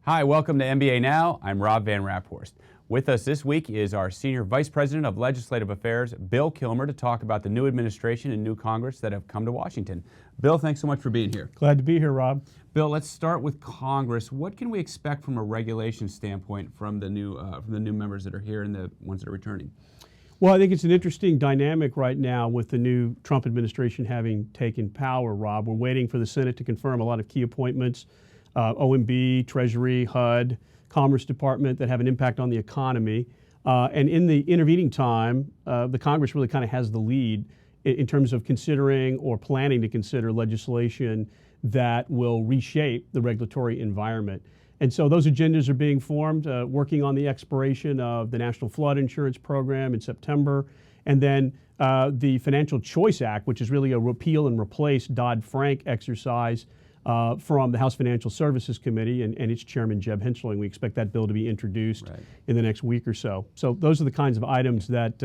Hi, welcome to MBA Now. I'm Rob Van Raphorst. With us this week is our Senior Vice President of Legislative Affairs, Bill Killmer, to talk about the new administration and new Congress that have come to Washington. Bill, thanks so much for being here. Glad to be here, Rob. Bill, let's start with Congress. What can we expect from a regulation standpoint from the new members that are here and the ones that are returning? Well, I think it's an interesting dynamic right now with the new Trump administration having taken power, Rob. We're waiting for the Senate to confirm a lot of key appointments, OMB, Treasury, HUD, Commerce Department, that have an impact on the economy. And in the intervening time, the Congress really kind of has the lead in terms of considering or planning to consider legislation that will reshape the regulatory environment. And so those agendas are being formed, working on the expiration of the National Flood Insurance Program in September, and then the Financial Choice Act, which is really a repeal and replace Dodd-Frank exercise from the House Financial Services Committee and its chairman, Jeb Hensarling. We expect that bill to be introduced in the next week or so. So those are the kinds of items that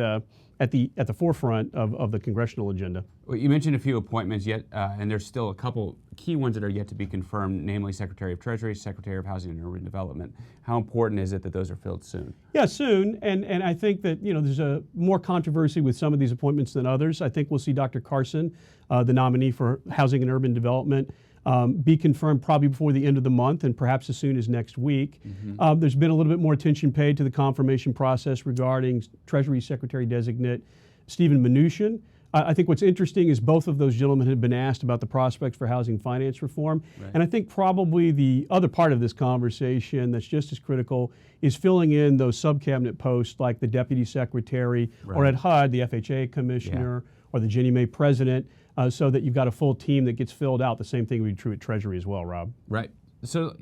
at the forefront of the congressional agenda. Well, you mentioned a few appointments yet, and there's still a couple key ones that are yet to be confirmed, namely Secretary of Treasury, Secretary of Housing and Urban Development. How important is it that those are filled soon? Yeah, soon, and I think that there's a more controversy with some of these appointments than others. I think we'll see Dr. Carson, the nominee for Housing and Urban Development, be confirmed probably before the end of the month and perhaps as soon as next week. There's been a little bit more attention paid to the confirmation process regarding Treasury Secretary Designate Steven Mnuchin. I think what's interesting is both of those gentlemen have been asked about the prospects for housing finance reform. And I think probably the other part of this conversation that's just as critical is filling in those sub-cabinet posts like the Deputy Secretary or at HUD, the FHA Commissioner or the Ginnie Mae President, so that you've got a full team that gets filled out. The same thing would be true at Treasury as well, Rob. Right. So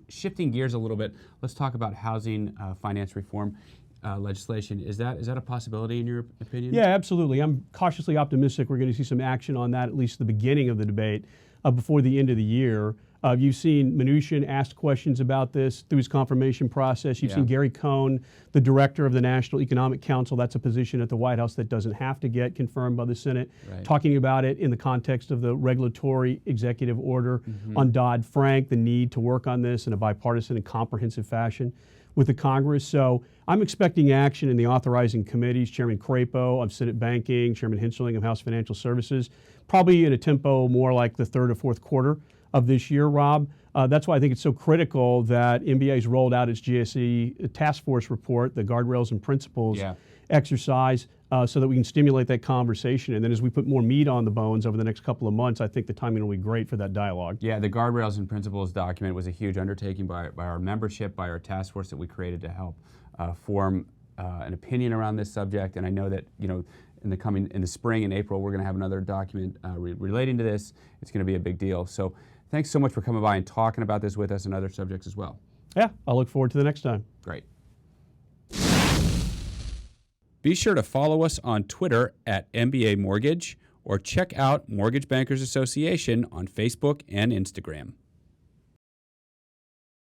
shifting gears a little bit, let's talk about housing finance reform legislation. Is that a possibility in your opinion? Yeah, absolutely. I'm cautiously optimistic we're going to see some action on that, at least the beginning of the debate, before the end of the year. You've seen Mnuchin ask questions about this through his confirmation process. You've seen Gary Cohn, the director of the National Economic Council, that's a position at the White House that doesn't have to get confirmed by the Senate, talking about it in the context of the regulatory executive order on Dodd-Frank, the need to work on this in a bipartisan and comprehensive fashion with the Congress. So I'm expecting action in the authorizing committees, Chairman Crapo of Senate Banking, Chairman Hensarling of House Financial Services, probably in a tempo more like the third or fourth quarter of this year, Rob. That's why I think it's so critical that MBA's rolled out its GSE task force report, the guardrails and principles exercise, so that we can stimulate that conversation. And then as we put more meat on the bones over the next couple of months, I think the timing will be great for that dialogue. Yeah, the guardrails and principles document was a huge undertaking by our membership, by our task force that we created to help form an opinion around this subject. And I know that in the spring in April, we're going to have another document relating to this. It's going to be a big deal. So thanks so much for coming by and talking about this with us and other subjects as well. Yeah, I'll look forward to the next time. Great. Be sure to follow us on Twitter at MBA Mortgage or check out Mortgage Bankers Association on Facebook and Instagram.